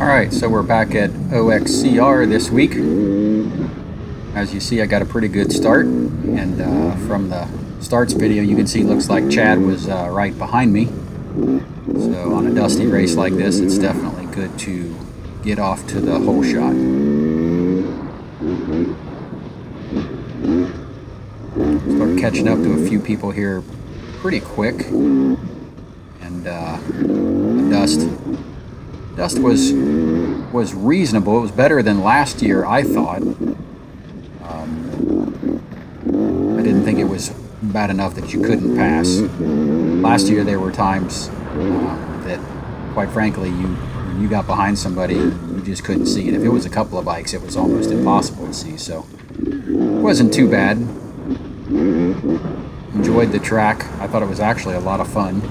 Alright, so we're back at OXCR this week. As you see, I got a pretty good start, and from the starts video you can see it looks like Chad was right behind me. So on a dusty race like this, it's definitely good to get off to the hole shot. Start catching up to a few people here pretty quick, and the dust was reasonable. It was better than last year, I thought. I didn't think it was bad enough that you couldn't pass. Last year there were times that, quite frankly, when you got behind somebody, you just couldn't see it. If it was a couple of bikes, it was almost impossible to see. So it wasn't too bad. Enjoyed the track. I thought it was actually a lot of fun.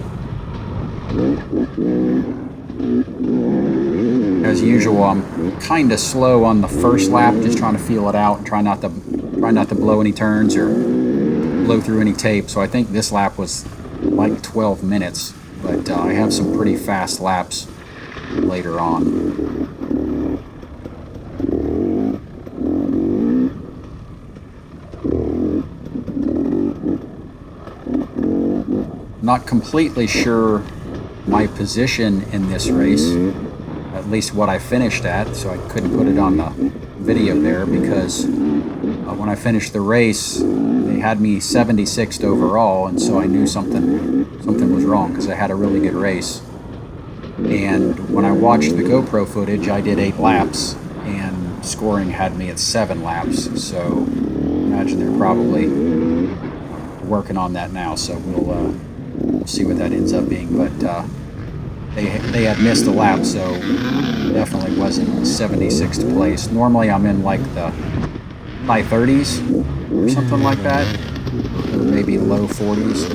As usual, I'm kind of slow on the first lap, just trying to feel it out and try not to blow any turns or blow through any tape. So I think this lap was like 12 minutes, but I have some pretty fast laps later on. Not completely sure my position in this race, at least what I finished at, so I couldn't put it on the video there because when I finished the race they had me 76th overall, and so I knew something was wrong because I had a really good race. And when I watched the GoPro footage, I did 8 laps and scoring had me at 7 laps, so imagine they're probably working on that now, so we'll see what that ends up being. But they had missed a lap, so definitely wasn't 76th place. Normally I'm in like the high 30s or something like that, or maybe low 40s.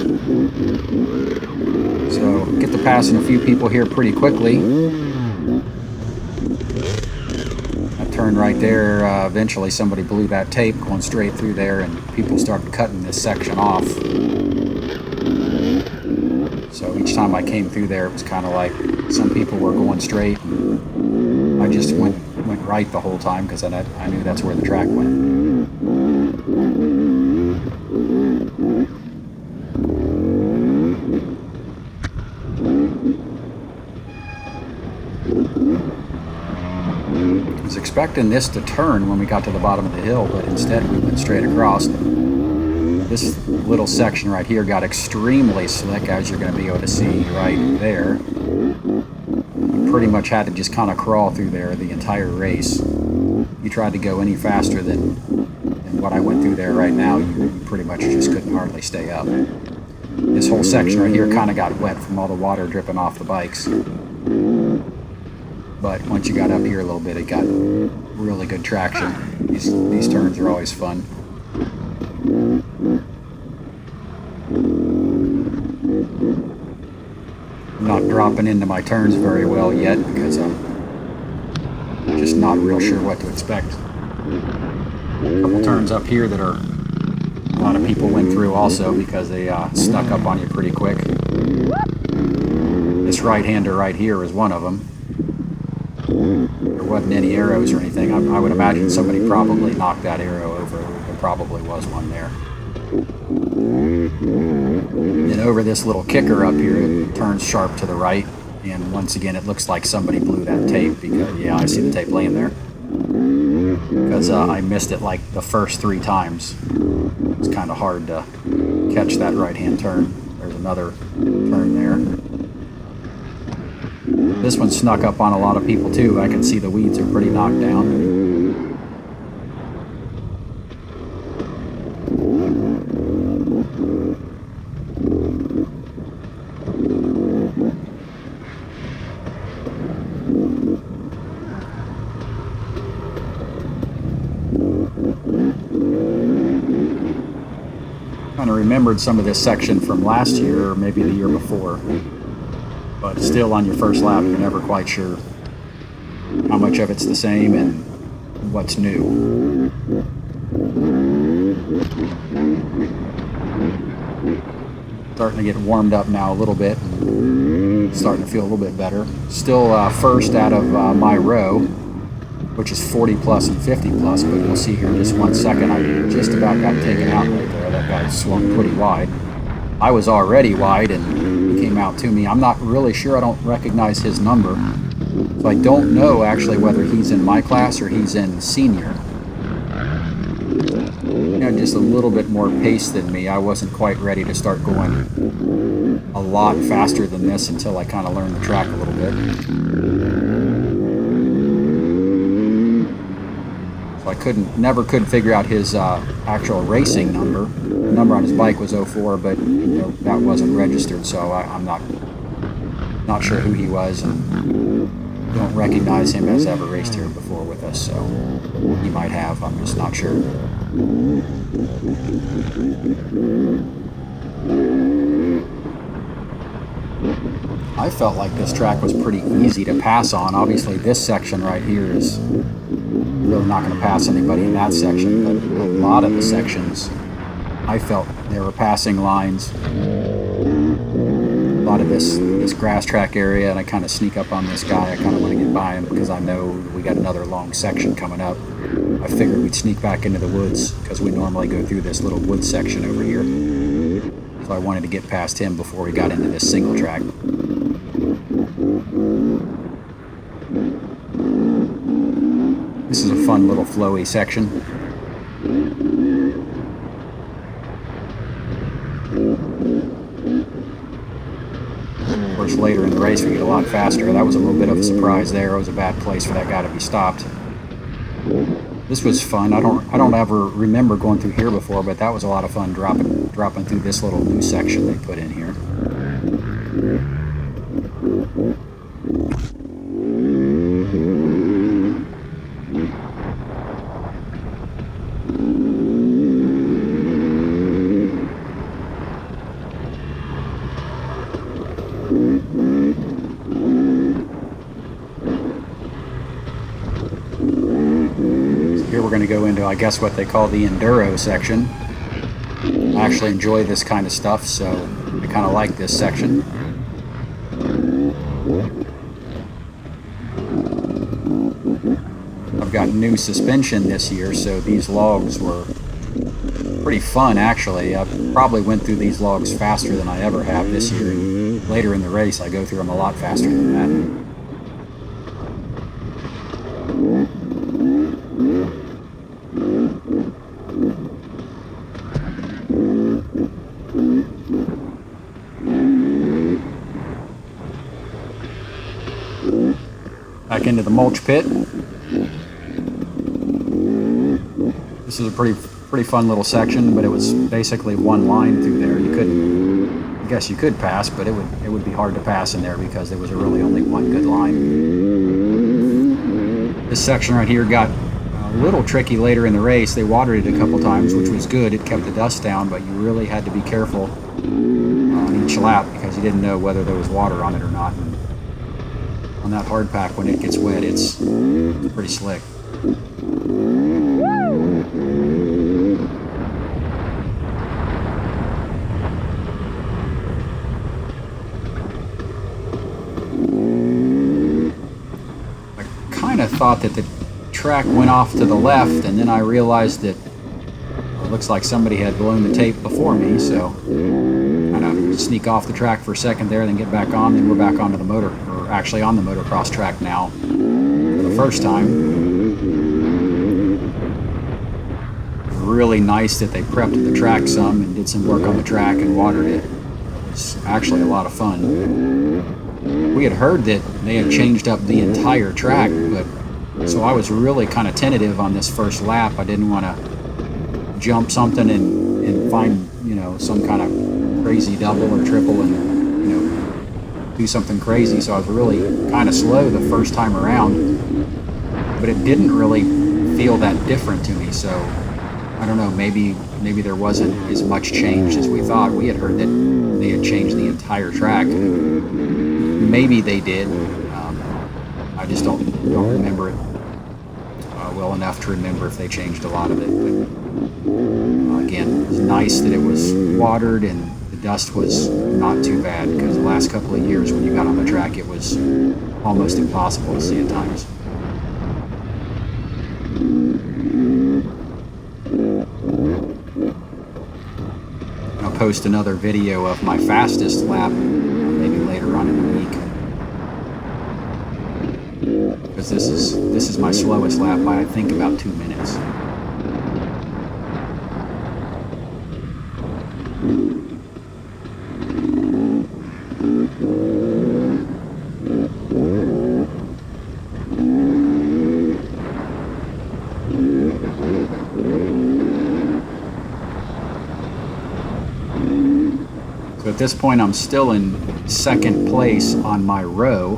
So get to passing a few people here pretty quickly. That turn right there, eventually somebody blew that tape going straight through there, and people started cutting this section off. So each time I came through there, it was kind of like some people were going straight, and I just went right the whole time because I knew that's where the track went. I was expecting this to turn when we got to the bottom of the hill, but instead we went straight across. This little section right here got extremely slick, as you're going to be able to see right there. You pretty much had to just kind of crawl through there the entire race. You tried to go any faster than what I went through there right now, you pretty much just couldn't hardly stay up. This whole section right here kind of got wet from all the water dripping off the bikes. But once you got up here a little bit, it got really good traction. These turns are always fun. I'm not dropping into my turns very well yet because I'm just not real sure what to expect. A couple turns up here that a lot of people went through also because they snuck up on you pretty quick. This right-hander right here is one of them. There wasn't any arrows or anything. I would imagine somebody probably knocked that arrow over. There probably was one there. And over this little kicker up here, it turns sharp to the right, and once again it looks like somebody blew that tape because, yeah, I see the tape laying there, because I missed it like the first 3 times. It's kind of hard to catch that right-hand turn. There's another turn there. This one snuck up on a lot of people too. I can see the weeds are pretty knocked down. Kind of remembered some of this section from last year or maybe the year before, but still on your first lap you're never quite sure how much of it's the same and what's new. Starting to get warmed up now a little bit. Starting to feel a little bit better. Still first out of my row, which is 40 plus and 50 plus, but you'll see here in just 1 second, I just about got taken out right there. That guy swung pretty wide. I was already wide and he came out to me. I'm not really sure. I don't recognize his number. So I don't know actually whether he's in my class or he's in senior. He had just a little bit more pace than me. I wasn't quite ready to start going a lot faster than this until I kind of learned the track a little bit. So I never could figure out his actual racing number. The number on his bike was 04, but that wasn't registered, so I'm not sure who he was, and don't recognize him as ever raced here before with us, so he might have. I'm just not sure. I felt like this track was pretty easy to pass on. Obviously, this section right here is really not going to pass anybody in that section, but a lot of the sections, I felt there were passing lines. A lot of this grass track area, and I kind of sneak up on this guy. I kind of want to get by him because I know we got another long section coming up. I figured we'd sneak back into the woods because we normally go through this little wood section over here. So I wanted to get past him before we got into this single track. This is a fun little flowy section. Of course, later in the race we get a lot faster. That was a little bit of a surprise there. It was a bad place for that guy to be stopped. This was fun. I don't ever remember going through here before, but that was a lot of fun dropping through this little new section they put in here. Here we're going to go into, I guess, what they call the enduro section. I actually enjoy this kind of stuff, so I kind of like this section. I've got new suspension this year, so these logs were pretty fun, actually. I probably went through these logs faster than I ever have this year. Later in the race, I go through them a lot faster than that. Back into the mulch pit. This is a pretty fun little section, but it was basically one line through there. I guess you could pass, but it would be hard to pass in there because there was really only one good line. This section right here got a little tricky later in the race. They watered it a couple times, which was good. It kept the dust down, but you really had to be careful on each lap because you didn't know whether there was water on it or not. And on that hard pack, when it gets wet, it's pretty slick. I kind of thought that the track went off to the left, and then I realized that it looks like somebody had blown the tape before me, so kind of sneak off the track for a second there, then get back on, then we're back onto the motor, or actually on the motocross track now for the first time. Really nice that they prepped the track some and did some work on the track and watered it. It was actually a lot of fun. We had heard that they had changed up the entire track, but so I was really kind of tentative on this first lap. I didn't want to jump something and find, some kind of crazy double or triple and, do something crazy. So I was really kind of slow the first time around, but it didn't really feel that different to me. So I don't know, maybe there wasn't as much change as we thought. We had heard that they had changed the entire track. Maybe they did. I just don't remember it well enough to remember if they changed a lot of it. But again, it was nice that it was watered and the dust was not too bad, because the last couple of years when you got on the track, it was almost impossible to see at times. I'll post another video of my fastest lap maybe later on in the week, because this is my slowest lap by I think about 2 minutes. So at this point, I'm still in second place on my row,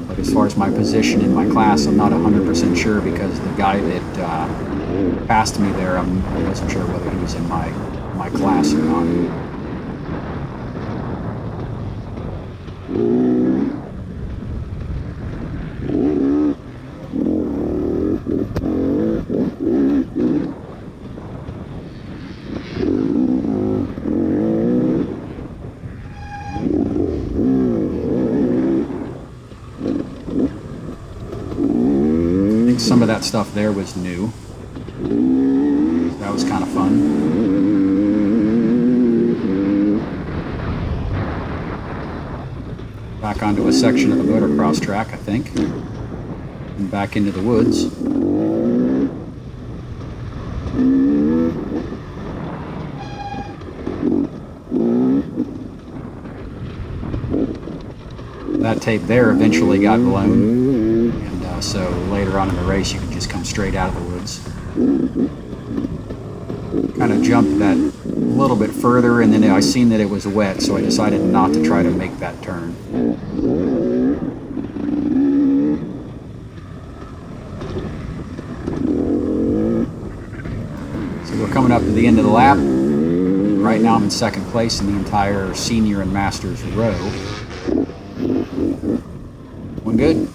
but as far as my position in my class, I'm not 100% sure, because the guy that passed me there, I wasn't sure whether he was in my class or not. Some of that stuff there was new. That was kind of fun. Back onto a section of the motocross track, I think. And back into the woods. That tape there eventually got blown, and so later on in the race you could just come straight out of the woods. Kind of jumped that little bit further, and then I seen that it was wet, so I decided not to try to make that turn. So we're coming up to the end of the lap. Right now I'm in second place in the entire senior and masters row. One good.